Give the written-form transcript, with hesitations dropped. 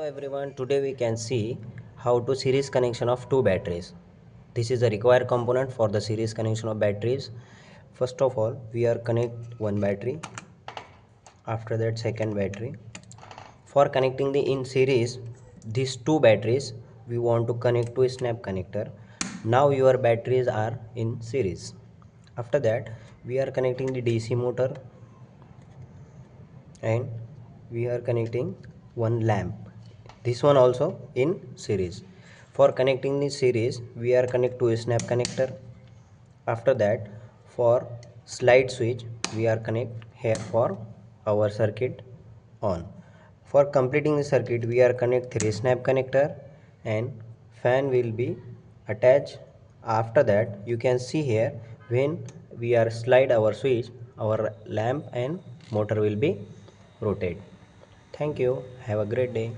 everyone, today we can see how to series connection of two batteries. This is a required component for the series connection of batteries. First of all, we are connect one battery, after that second battery. For connecting the in series these two batteries, we want to connect to a snap connector. Now your batteries are in series. After that we are connecting the DC motor and we are connecting one lamp, this one also in series. For connecting the series we are connect to a snap connector. After that for slide switch we are connect here for our circuit on. For completing the circuit we are connect three snap connector and fan will be attached. After that you can see here, when we are slide our switch, our lamp and motor will be rotate. Thank you, have a great day.